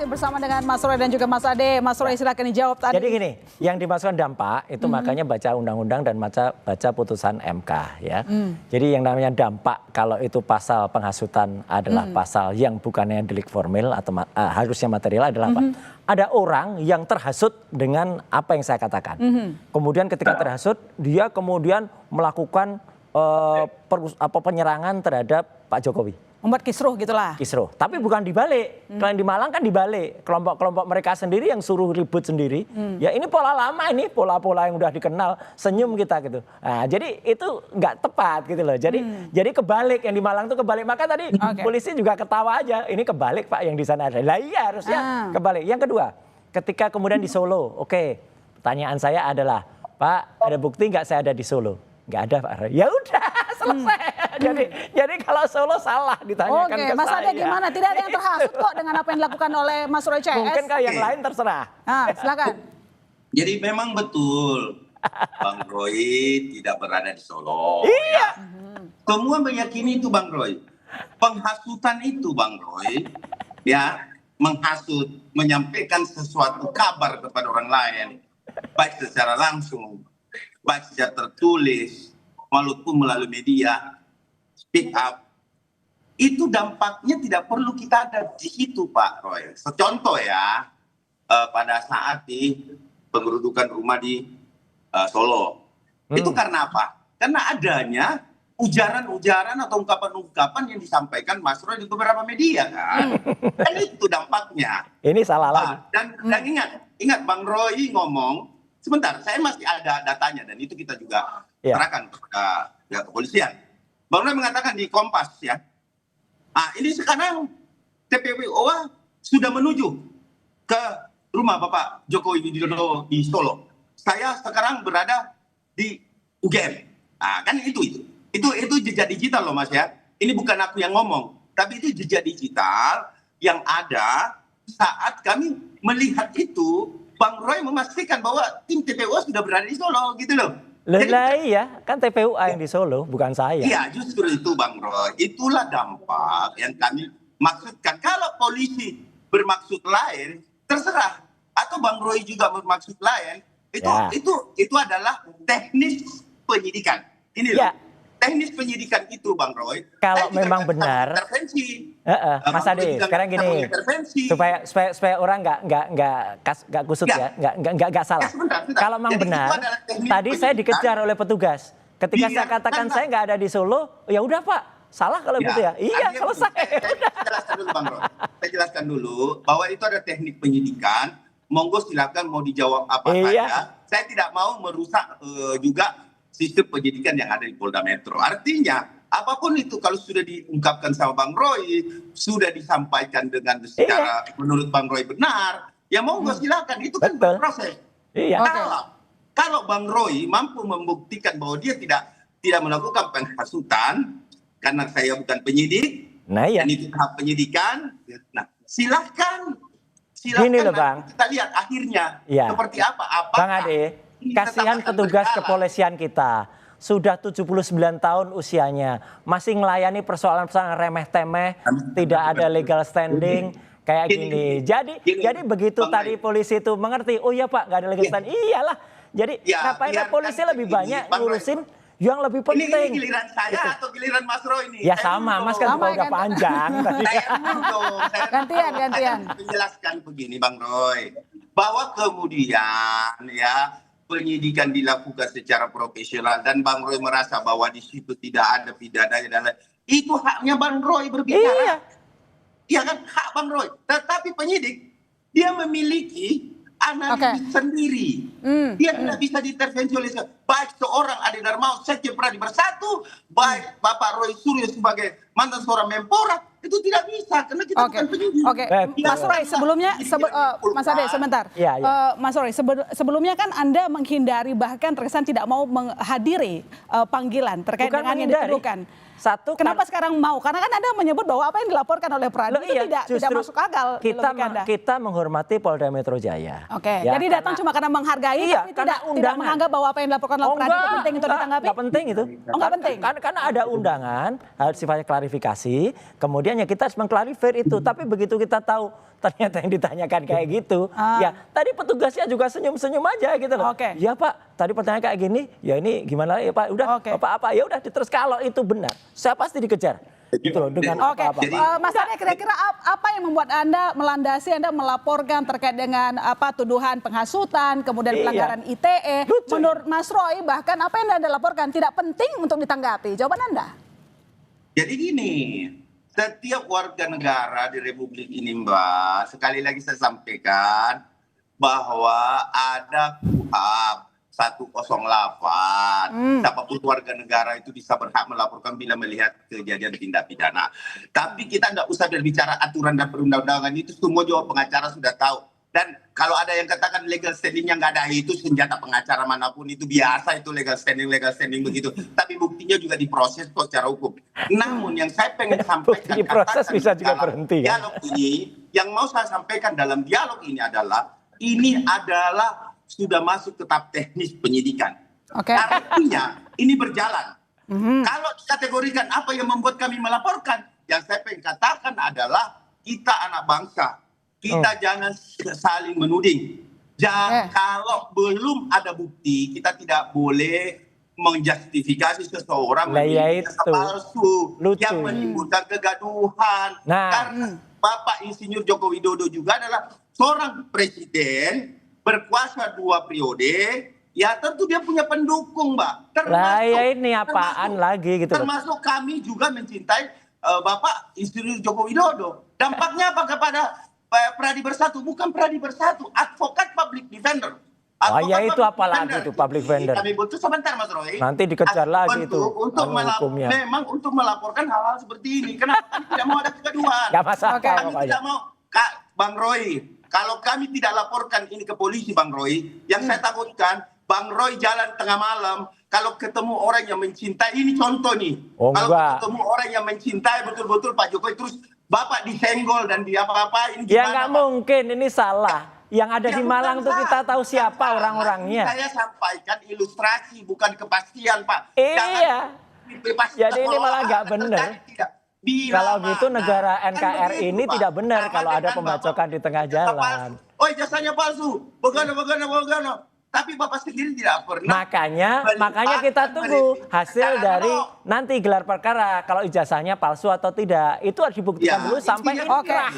masih bersama dengan Mas Roy dan juga Mas Ade. Mas Roy silakan dijawab tadi. Jadi gini, yang dimaksudkan dampak itu makanya baca undang-undang dan baca putusan MK ya. Jadi yang namanya dampak kalau itu pasal penghasutan adalah pasal yang bukannya delik formil atau harusnya material adalah apa? Ada orang yang terhasut dengan apa yang saya katakan. Kemudian ketika terhasut dia kemudian melakukan penyerangan terhadap Pak Jokowi. Membuat kisruh gitulah. Kisruh, tapi bukan dibalik. Kalau di Malang kan dibalik. Kelompok-kelompok mereka sendiri yang suruh ribut sendiri. Ya ini pola lama ini, pola-pola yang udah dikenal, senyum kita gitu. Nah, jadi itu nggak tepat gitu loh. Jadi kebalik, yang di Malang tuh kebalik. Maka tadi polisi juga ketawa aja. Ini kebalik Pak yang di sana ada. Lah iya harusnya kebalik. Yang kedua, ketika kemudian di Solo, oke, pertanyaan saya adalah, Pak ada bukti nggak saya ada di Solo? Nggak ada Pak. Ya udah selesai. Jadi kalau Solo salah ditanyakan ke Mas saya. Ade gimana? Tidak ada yang terhasut kok dengan apa yang dilakukan oleh Mas Roy CS. Mungkin kalau yang lain terserah. Silakan. Jadi memang betul Bang Roy tidak berada di Solo. Iya. Ya. Semua meyakini itu Bang Roy. Penghasutan itu Bang Roy, ya menghasut, menyampaikan sesuatu kabar kepada orang lain, baik secara langsung, baik secara tertulis, walaupun melalui media, speak up, itu dampaknya tidak perlu kita ada di situ Pak Roy. Contoh ya, pada saat di pengerudukan rumah di Solo, itu karena apa? Karena adanya ujaran-ujaran atau ungkapan-ungkapan yang disampaikan Mas Roy di beberapa media kan. Dan itu dampaknya. Ini salah lagi. Dan ingat Bang Roy ngomong, sebentar, saya masih ada datanya dan itu kita juga serahkan kepada pihak kepolisian. Bang Roy mengatakan di Kompas ya, ini sekarang TPWO sudah menuju ke rumah Bapak Jokowi Widodo di Solo. Saya sekarang berada di UGM. Kan itu jejak digital loh Mas ya. Ini bukan aku yang ngomong, tapi itu jejak digital yang ada saat kami melihat itu. Bang Roy memastikan bahwa tim TPU sudah berada di Solo gitu loh. Ya, kan TPU yang di Solo, bukan saya. Iya, justru itu Bang Roy. Itulah dampak yang kami maksudkan. Kalau polisi bermaksud lain, terserah. Atau Bang Roy juga bermaksud lain, itu adalah teknis penyidikan. Ini loh. Teknis penyidikan itu Bang Roy. Kalau memang benar, intervensi. Mas Ade, sekarang gini, supaya orang nggak kusut nggak salah. Sebentar. Kalau memang benar, tadi saya dikejar oleh petugas. Ketika saya katakan saya nggak ada di Solo, ya udah Pak, salah kalau gitu ya. Iya, selesai. Saya jelaskan dulu Bang Roy. Saya jelaskan dulu bahwa itu ada teknik penyidikan. Monggo silakan mau dijawab apa saja. Saya tidak mau merusak juga sistem penyidikan yang ada di Polda Metro. Artinya apapun itu kalau sudah diungkapkan sama Bang Roy, sudah disampaikan dengan secara menurut Bang Roy benar, ya monggo silakan, itu kan berproses. Kalau Bang Roy mampu membuktikan bahwa dia tidak melakukan penghasutan karena saya bukan penyidik, dan itu tahap penyidikan, nah silahkan Gini loh Bang, kita lihat akhirnya seperti apa. Bang Ade, kasihan petugas kepolisian kita. Sudah 79 tahun usianya, masih melayani persoalan-persoalan remeh-temeh, tidak ada legal standing kayak gini. Jadi begitu tadi polisi itu mengerti, oh iya Pak, nggak ada legal standing. Iyalah. Jadi ngapain polisi lebih banyak ngurusin yang lebih penting. Ini giliran saya atau giliran Mas Roy ini? Ya sama, Mas kan udah panjang. Gantian. Menjelaskan begini Bang Roy, bahwa kemudian ya penyidikan dilakukan secara profesional dan Bang Roy merasa bahwa di situ tidak ada pidana dan lain, itu haknya Bang Roy berbicara. Iya kan, hak Bang Roy. Tetapi penyidik dia memiliki analisis sendiri. Dia tidak bisa diintervensi oleh baik seorang Ade Darmawan Sekjen Pradi Bersatu, baik Bapak Roy Suryo sebagai mantan seorang Menpora, itu tidak bisa karena kita bukan penyidik. Mas Roy, sebelumnya Mas Ade sebentar. Mas Roy, sebelumnya kan Anda menghindari bahkan terkesan tidak mau menghadiri panggilan terkait dengan yang dituduhkan. Kenapa sekarang mau? Karena kan Anda menyebut bahwa apa yang dilaporkan oleh Pradi itu tidak masuk akal. Kita menghormati Polda Metro Jaya. Jadi datang cuma karena menghargai, tapi tidak menganggap bahwa apa yang dilaporkan oleh Pradi itu penting untuk ditanggapi? Nggak penting itu. Nggak penting? Karena ada undangan, harus sifatnya klarifikasi, kemudian makanya kita harus mengklarifikasi itu. Tapi begitu kita tahu ternyata yang ditanyakan kayak gitu, ya tadi petugasnya juga senyum-senyum aja gitu loh. Ya Pak, tadi pertanyaan kayak gini, ya ini gimana ya Pak, udah apa-apa, ya udah terus kalau itu benar, saya pasti dikejar. Gitu loh, dengan apa-apa. Mas Ade, kira-kira apa yang membuat Anda melandasi, Anda melaporkan terkait dengan tuduhan penghasutan, kemudian pelanggaran ITE. Menurut Mas Roy, bahkan apa yang Anda laporkan tidak penting untuk ditanggapi. Jawaban Anda? Jadi gini, setiap warga negara di Republik ini Mbak, sekali lagi saya sampaikan bahwa ada KUHP 108. Siapapun warga negara itu bisa berhak melaporkan bila melihat kejadian tindak pidana. Tapi kita tidak usah berbicara aturan dan perundang-undangan, itu semua juga pengacara sudah tahu. Dan kalau ada yang katakan legal standingnya nggak ada, itu senjata pengacara manapun itu biasa, itu legal standing begitu. Tapi buktinya juga diproses kok secara hukum. Namun yang saya pengen sampaikan, diproses bisa juga berhenti. Dialog ini, yang mau saya sampaikan dalam dialog ini adalah sudah masuk ke tahap teknis penyidikan. Artinya ini berjalan. Kalau dikategorikan apa yang membuat kami melaporkan, yang saya pengen katakan adalah kita anak bangsa. Kita jangan saling menuding. Kalau belum ada bukti, kita tidak boleh menjustifikasi seseorang menjadi palsu yang menimbulkan kegaduhan. Karena Bapak Insinyur Joko Widodo juga adalah seorang presiden berkuasa 2 periode, ya tentu dia punya pendukung, Mbak. Termasuk kami juga mencintai Bapak Insinyur Joko Widodo. Dampaknya apa kepada Pradi Bersatu? Bukan Pradi Bersatu, advokat public defender. Itu apa lagi itu public defender? Kami butuh sebentar Mas Roy. Nanti dikejar lagi itu hukumnya. Memang untuk melaporkan hal-hal seperti ini. Kenapa kami tidak mau ada kegaduhan? Gak masalah. Kami tidak mau, Bang Roy, kalau kami tidak laporkan ini ke polisi Bang Roy, yang saya takutkan Bang Roy jalan tengah malam, kalau ketemu orang yang mencintai, ini contoh nih. Kalau ketemu orang yang mencintai betul-betul Pak Jokowi, terus Bapak disenggol dan apa-apain. Ya nggak mungkin, ini salah. Yang ada di Malang tuh kita tahu siapa orang-orangnya. Saya sampaikan ilustrasi, bukan kepastian Pak. Iya. Jadi ini malah nggak benar. Kalau gitu negara NKRI ini tidak benar kalau ada pembacokan di tengah jalan. Oh jasanya palsu, begana. Tapi Bapak sendiri tidak pernah. Makanya kita tunggu hasil dari nanti gelar perkara kalau ijazahnya palsu atau tidak. Itu harus dibuktikan dulu sampai inkrah.